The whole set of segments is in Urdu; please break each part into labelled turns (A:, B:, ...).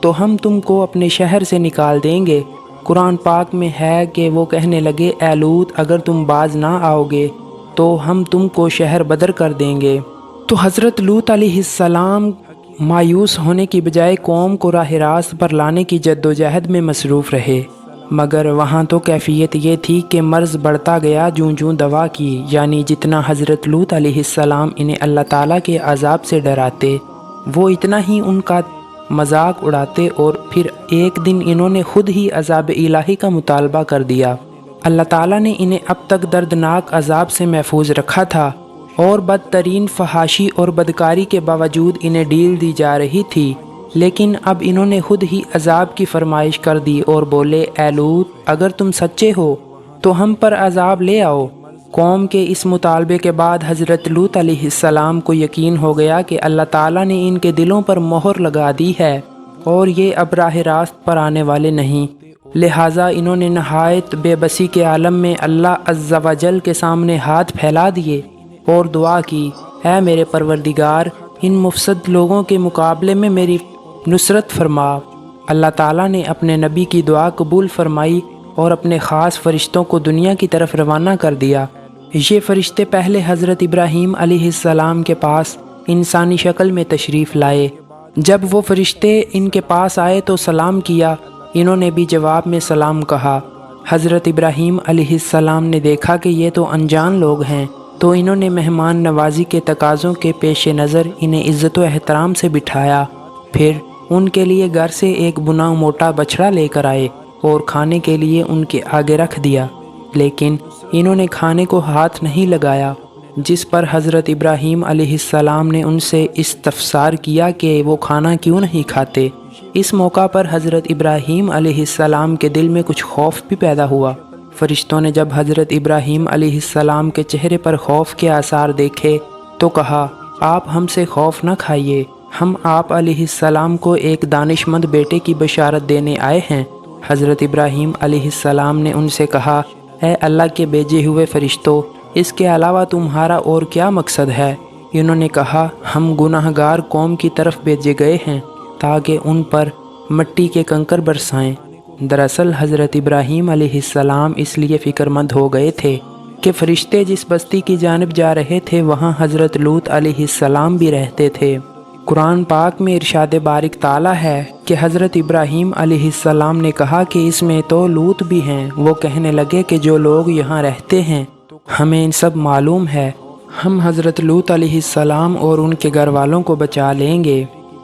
A: تو ہم تم کو اپنے شہر سے نکال دیں گے۔ قرآن پاک میں ہے کہ وہ کہنے لگے اے لوط اگر تم باز نہ آؤ گے تو ہم تم کو شہر بدر کر دیں گے۔ تو حضرت لوط علیہ السلام مایوس ہونے کی بجائے قوم کو راہ راست پر لانے کی جد و جہد میں مصروف رہے، مگر وہاں تو کیفیت یہ تھی کہ مرض بڑھتا گیا جوں جوں دوا کی، یعنی جتنا حضرت لوط علیہ السلام انہیں اللہ تعالیٰ کے عذاب سے ڈراتے وہ اتنا ہی ان کا مذاق اڑاتے، اور پھر ایک دن انہوں نے خود ہی عذاب الہی کا مطالبہ کر دیا۔ اللہ تعالیٰ نے انہیں اب تک دردناک عذاب سے محفوظ رکھا تھا، اور بدترین فحاشی اور بدکاری کے باوجود انہیں ڈیل دی جا رہی تھی، لیکن اب انہوں نے خود ہی عذاب کی فرمائش کر دی اور بولے اے لوط اگر تم سچے ہو تو ہم پر عذاب لے آؤ۔ قوم کے اس مطالبے کے بعد حضرت لوط علیہ السلام کو یقین ہو گیا کہ اللہ تعالیٰ نے ان کے دلوں پر مہر لگا دی ہے اور یہ اب راہ راست پر آنے والے نہیں، لہٰذا انہوں نے نہایت بے بسی کے عالم میں اللہ عز و جل کے سامنے ہاتھ پھیلا دیے اور دعا کی اے میرے پروردگار ان مفسد لوگوں کے مقابلے میں میری نصرت فرما۔ اللہ تعالیٰ نے اپنے نبی کی دعا قبول فرمائی اور اپنے خاص فرشتوں کو دنیا کی طرف روانہ کر دیا۔ یہ فرشتے پہلے حضرت ابراہیم علیہ السلام کے پاس انسانی شکل میں تشریف لائے۔ جب وہ فرشتے ان کے پاس آئے تو سلام کیا، انہوں نے بھی جواب میں سلام کہا۔ حضرت ابراہیم علیہ السلام نے دیکھا کہ یہ تو انجان لوگ ہیں، تو انہوں نے مہمان نوازی کے تقاضوں کے پیش نظر انہیں عزت و احترام سے بٹھایا، پھر ان کے لیے گھر سے ایک بنا موٹا بچڑا لے کر آئے اور کھانے کے لیے ان کے آگے رکھ دیا، لیکن انہوں نے کھانے کو ہاتھ نہیں لگایا، جس پر حضرت ابراہیم علیہ السلام نے ان سے استفسار کیا کہ وہ کھانا کیوں نہیں کھاتے۔ اس موقع پر حضرت ابراہیم علیہ السلام کے دل میں کچھ خوف بھی پیدا ہوا۔ فرشتوں نے جب حضرت ابراہیم علیہ السلام کے چہرے پر خوف کے آثار دیکھے تو کہا آپ ہم سے خوف نہ کھائیے، ہم آپ علیہ السلام کو ایک دانش مند بیٹے کی بشارت دینے آئے ہیں۔ حضرت ابراہیم علیہ السلام نے ان سے کہا اے اللہ کے بھیجے ہوئے فرشتوں، اس کے علاوہ تمہارا اور کیا مقصد ہے؟ انہوں نے کہا ہم گناہ گار قوم کی طرف بھیجے گئے ہیں تاکہ ان پر مٹی کے کنکر برسائیں۔ دراصل حضرت ابراہیم علیہ السلام اس لیے فکر مند ہو گئے تھے کہ فرشتے جس بستی کی جانب جا رہے تھے وہاں حضرت لوط علیہ السلام بھی رہتے تھے۔ قرآن پاک میں ارشاد بارک تعالیٰ ہے کہ حضرت ابراہیم علیہ السلام نے کہا کہ اس میں تو لوط بھی ہیں۔ وہ کہنے لگے کہ جو لوگ یہاں رہتے ہیں ہمیں ان سب معلوم ہے، ہم حضرت لوط علیہ السلام اور ان کے گھر والوں کو بچا لیں گے۔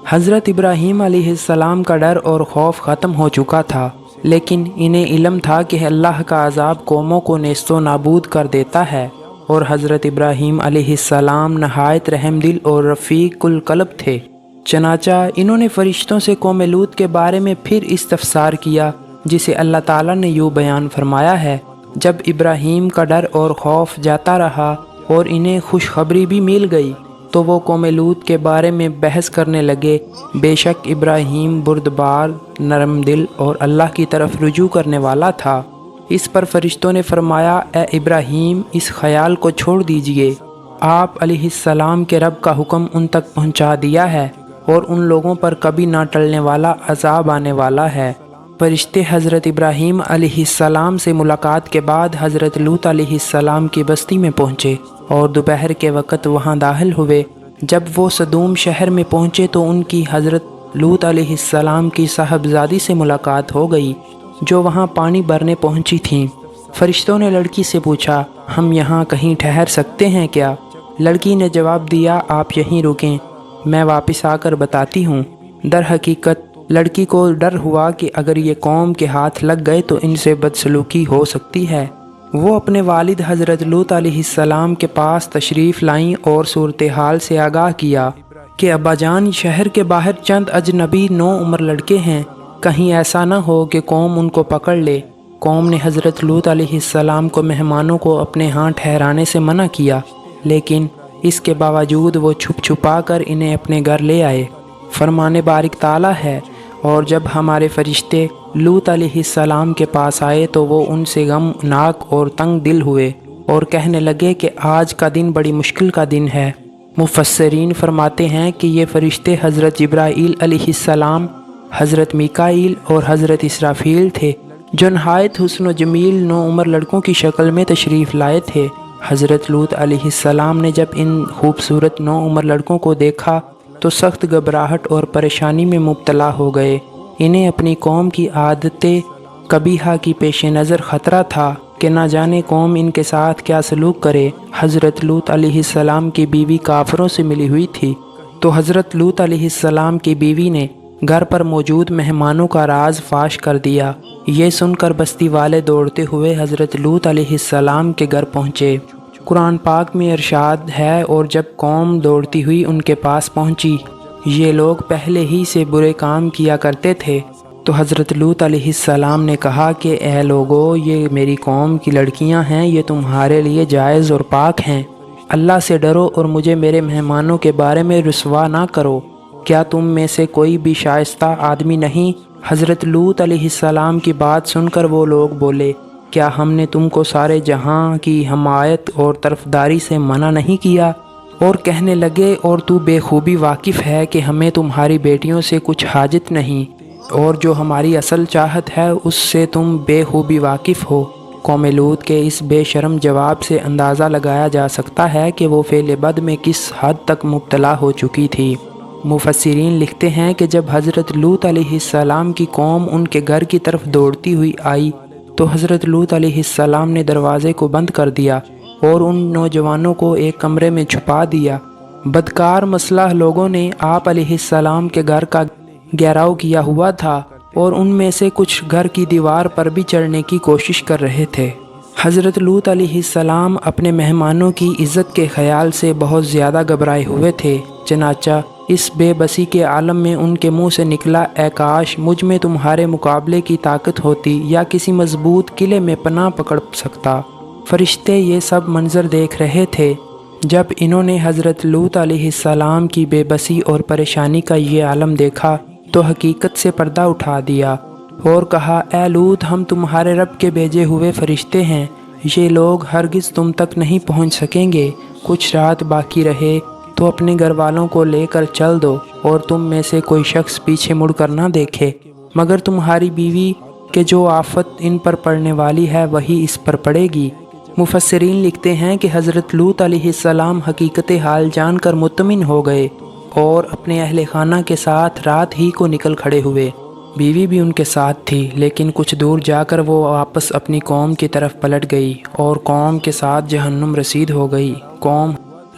A: حضرت ابراہیم علیہ السلام کا ڈر اور خوف ختم ہو چکا تھا، لیکن انہیں علم تھا کہ اللہ کا عذاب قوموں کو نیست و نابود کر دیتا ہے، اور حضرت ابراہیم علیہ السلام نہایت رحم دل اور رفیق القلب تھے۔ چنانچہ انہوں نے فرشتوں سے قوم لوط کے بارے میں پھر استفسار کیا، جسے اللہ تعالیٰ نے یوں بیان فرمایا ہے جب ابراہیم کا ڈر اور خوف جاتا رہا اور انہیں خوشخبری بھی مل گئی تو وہ قوم لوط کے بارے میں بحث کرنے لگے۔ بے شک ابراہیم بردبار، نرم دل اور اللہ کی طرف رجوع کرنے والا تھا۔ اس پر فرشتوں نے فرمایا اے ابراہیم اس خیال کو چھوڑ دیجئے، آپ علیہ السلام کے رب کا حکم ان تک پہنچا دیا ہے اور ان لوگوں پر کبھی نہ ٹلنے والا عذاب آنے والا ہے۔ فرشتے حضرت ابراہیم علیہ السلام سے ملاقات کے بعد حضرت لوط علیہ السلام کی بستی میں پہنچے اور دوپہر کے وقت وہاں داخل ہوئے۔ جب وہ صدوم شہر میں پہنچے تو ان کی حضرت لوط علیہ السلام کی صاحبزادی سے ملاقات ہو گئی جو وہاں پانی بھرنے پہنچی تھیں۔ فرشتوں نے لڑکی سے پوچھا ہم یہاں کہیں ٹھہر سکتے ہیں کیا؟ لڑکی نے جواب دیا آپ یہیں رکیں، میں واپس آ کر بتاتی ہوں۔ در حقیقت لڑکی کو ڈر ہوا کہ اگر یہ قوم کے ہاتھ لگ گئے تو ان سے بدسلوکی ہو سکتی ہے۔ وہ اپنے والد حضرت لوط علیہ السلام کے پاس تشریف لائیں اور صورتحال سے آگاہ کیا کہ ابا جان شہر کے باہر چند اجنبی نوعمر لڑکے ہیں، کہیں ایسا نہ ہو کہ قوم ان کو پکڑ لے۔ قوم نے حضرت لوط علیہ السلام کو مہمانوں کو اپنے ہاں ٹھہرانے سے منع کیا، لیکن اس کے باوجود وہ چھپ چھپا کر انہیں اپنے گھر لے آئے۔ فرمان بارک تعالیٰ ہے اور جب ہمارے فرشتے لوط علیہ السلام کے پاس آئے تو وہ ان سے غمناک اور تنگ دل ہوئے اور کہنے لگے کہ آج کا دن بڑی مشکل کا دن ہے۔ مفسرین فرماتے ہیں کہ یہ فرشتے حضرت جبرائیل علیہ السلام حضرت میکائیل اور حضرت اسرافیل تھے جو نہایت حسن و جمیل نوعمر لڑکوں کی شکل میں تشریف لائے تھے۔ حضرت لوط علیہ السلام نے جب ان خوبصورت نوعمر لڑکوں کو دیکھا تو سخت گھبراہٹ اور پریشانی میں مبتلا ہو گئے۔ انہیں اپنی قوم کی عادتیں قبیحہ کی پیش نظر خطرہ تھا کہ نہ جانے قوم ان کے ساتھ کیا سلوک کرے۔ حضرت لوط علیہ السلام کی بیوی کافروں سے ملی ہوئی تھی، تو حضرت لوط علیہ السلام کی بیوی نے گھر پر موجود مہمانوں کا راز فاش کر دیا۔ یہ سن کر بستی والے دوڑتے ہوئے حضرت لوط علیہ السلام کے گھر پہنچے۔ قرآن پاک میں ارشاد ہے، اور جب قوم دوڑتی ہوئی ان کے پاس پہنچی، یہ لوگ پہلے ہی سے برے کام کیا کرتے تھے، تو حضرت لوط علیہ السلام نے کہا کہ اے لوگو، یہ میری قوم کی لڑکیاں ہیں، یہ تمہارے لیے جائز اور پاک ہیں۔ اللہ سے ڈرو اور مجھے میرے مہمانوں کے بارے میں رسوا نہ کرو۔ کیا تم میں سے کوئی بھی شائستہ آدمی نہیں؟ حضرت لوط علیہ السلام کی بات سن کر وہ لوگ بولے، کیا ہم نے تم کو سارے جہاں کی حمایت اور طرفداری سے منع نہیں کیا؟ اور کہنے لگے، اور تو بے خوبی واقف ہے کہ ہمیں تمہاری بیٹیوں سے کچھ حاجت نہیں، اور جو ہماری اصل چاہت ہے اس سے تم بے خوبی واقف ہو۔ قوم لوط کے اس بے شرم جواب سے اندازہ لگایا جا سکتا ہے کہ وہ فعل بد میں کس حد تک مبتلا ہو چکی تھی۔ مفسرین لکھتے ہیں کہ جب حضرت لوط علیہ السلام کی قوم ان کے گھر کی طرف دوڑتی ہوئی آئی تو حضرت لوط علیہ السلام نے دروازے کو بند کر دیا اور ان نوجوانوں کو ایک کمرے میں چھپا دیا۔ بدکار مسلح لوگوں نے آپ علیہ السلام کے گھر کا گھیراؤ کیا ہوا تھا اور ان میں سے کچھ گھر کی دیوار پر بھی چڑھنے کی کوشش کر رہے تھے۔ حضرت لوط علیہ السلام اپنے مہمانوں کی عزت کے خیال سے بہت زیادہ گھبرائے ہوئے تھے، چنانچہ اس بے بسی کے عالم میں ان کے منہ سے نکلا، اے کاش مجھ میں تمہارے مقابلے کی طاقت ہوتی یا کسی مضبوط قلعے میں پناہ پکڑ سکتا۔ فرشتے یہ سب منظر دیکھ رہے تھے۔ جب انہوں نے حضرت لوط علیہ السلام کی بے بسی اور پریشانی کا یہ عالم دیکھا تو حقیقت سے پردہ اٹھا دیا اور کہا، اے لوط، ہم تمہارے رب کے بھیجے ہوئے فرشتے ہیں، یہ لوگ ہرگز تم تک نہیں پہنچ سکیں گے۔ کچھ رات باقی رہے تو اپنے گھر والوں کو لے کر چل دو، اور تم میں سے کوئی شخص پیچھے مڑ کر نہ دیکھے مگر تمہاری بیوی کہ جو آفت ان پر پڑنے والی ہے وہی اس پر پڑے گی۔ مفسرین لکھتے ہیں کہ حضرت لوط علیہ السلام حقیقت حال جان کر مطمئن ہو گئے اور اپنے اہل خانہ کے ساتھ رات ہی کو نکل کھڑے ہوئے۔ بیوی بھی ان کے ساتھ تھی، لیکن کچھ دور جا کر وہ واپس اپنی قوم کی طرف پلٹ گئی اور قوم کے ساتھ جہنم رسید ہو گئی۔ قوم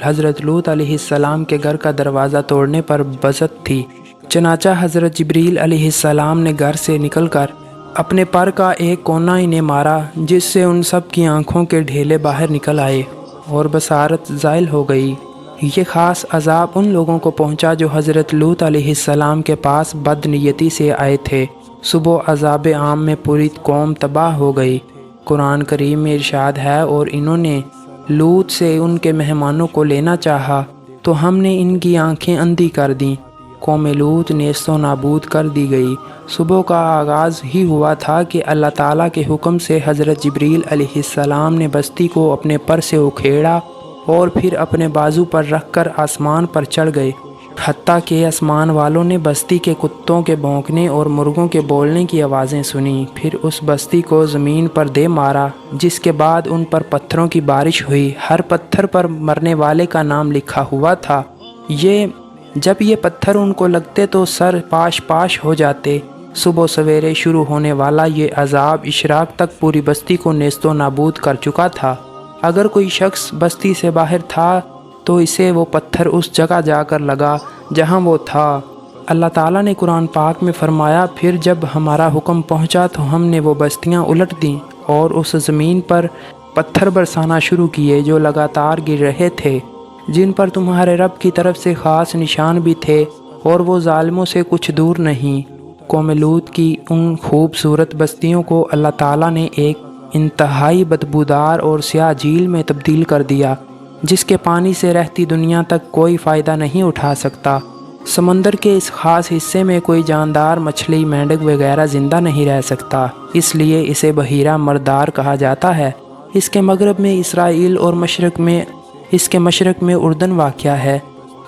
A: حضرت لوط علیہ السلام کے گھر کا دروازہ توڑنے پر بزد تھی، چنانچہ حضرت جبریل علیہ السلام نے گھر سے نکل کر اپنے پر کا ایک کونا انہیں مارا، جس سے ان سب کی آنکھوں کے ڈھیلے باہر نکل آئے اور بصارت زائل ہو گئی۔ یہ خاص عذاب ان لوگوں کو پہنچا جو حضرت لوط علیہ السلام کے پاس بد نیتی سے آئے تھے۔ صبح عذاب عام میں پوری قوم تباہ ہو گئی۔ قرآن کریم میں ارشاد ہے، اور انہوں نے لوط سے ان کے مہمانوں کو لینا چاہا تو ہم نے ان کی آنکھیں اندھی کر دیں۔ قوم لوط نیست و نابود کر دی گئی۔ صبح کا آغاز ہی ہوا تھا کہ اللہ تعالیٰ کے حکم سے حضرت جبریل علیہ السلام نے بستی کو اپنے پر سے اکھیڑا اور پھر اپنے بازو پر رکھ کر آسمان پر چڑھ گئے، حتیٰ کہ آسمان والوں نے بستی کے کتوں کے بھونکنے اور مرغوں کے بولنے کی آوازیں سنیں۔ پھر اس بستی کو زمین پر دے مارا، جس کے بعد ان پر پتھروں کی بارش ہوئی۔ ہر پتھر پر مرنے والے کا نام لکھا ہوا تھا۔ جب یہ پتھر ان کو لگتے تو سر پاش پاش ہو جاتے۔ صبح سویرے شروع ہونے والا یہ عذاب اشراق تک پوری بستی کو نیست و نابود کر چکا تھا۔ اگر کوئی شخص بستی سے باہر تھا تو اسے وہ پتھر اس جگہ جا کر لگا جہاں وہ تھا۔ اللہ تعالیٰ نے قرآن پاک میں فرمایا، پھر جب ہمارا حکم پہنچا تو ہم نے وہ بستیاں الٹ دیں اور اس زمین پر پتھر برسانا شروع کیے جو لگاتار گر رہے تھے، جن پر تمہارے رب کی طرف سے خاص نشان بھی تھے، اور وہ ظالموں سے کچھ دور نہیں۔ قوم لوط کی ان خوبصورت بستیوں کو اللہ تعالیٰ نے ایک انتہائی بدبودار اور سیاہ جھیل میں تبدیل کر دیا، جس کے پانی سے رہتی دنیا تک کوئی فائدہ نہیں اٹھا سکتا۔ سمندر کے اس خاص حصے میں کوئی جاندار مچھلی، مینڈک وغیرہ زندہ نہیں رہ سکتا، اس لیے اسے بحیرہ مردار کہا جاتا ہے۔ اس کے مغرب میں اسرائیل اور اس کے مشرق میں اردن واقع ہے۔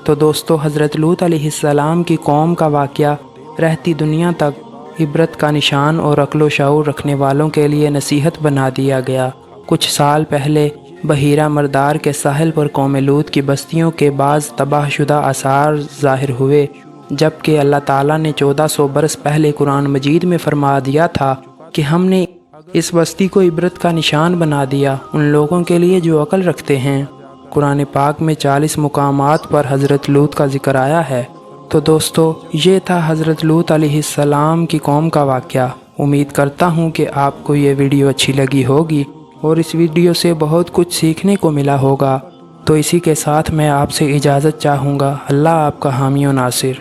A: تو دوستو، حضرت لوط علیہ السلام کی قوم کا واقعہ رہتی دنیا تک عبرت کا نشان اور عقل و شعور رکھنے والوں کے لیے نصیحت بنا دیا گیا۔ کچھ سال پہلے بحیرہ مردار کے ساحل پر قوم لوط کی بستیوں کے بعض تباہ شدہ آثار ظاہر ہوئے، جبکہ اللہ تعالیٰ نے 1400 برس پہلے قرآن مجید میں فرما دیا تھا کہ ہم نے اس بستی کو عبرت کا نشان بنا دیا ان لوگوں کے لیے جو عقل رکھتے ہیں۔ قرآن پاک میں 40 مقامات پر حضرت لوط کا ذکر آیا ہے۔ تو دوستو، یہ تھا حضرت لوط علیہ السلام کی قوم کا واقعہ۔ امید کرتا ہوں کہ آپ کو یہ ویڈیو اچھی لگی ہوگی اور اس ویڈیو سے بہت کچھ سیکھنے کو ملا ہوگا۔ تو اسی کے ساتھ میں آپ سے اجازت چاہوں گا۔ اللہ آپ کا حامی و ناصر۔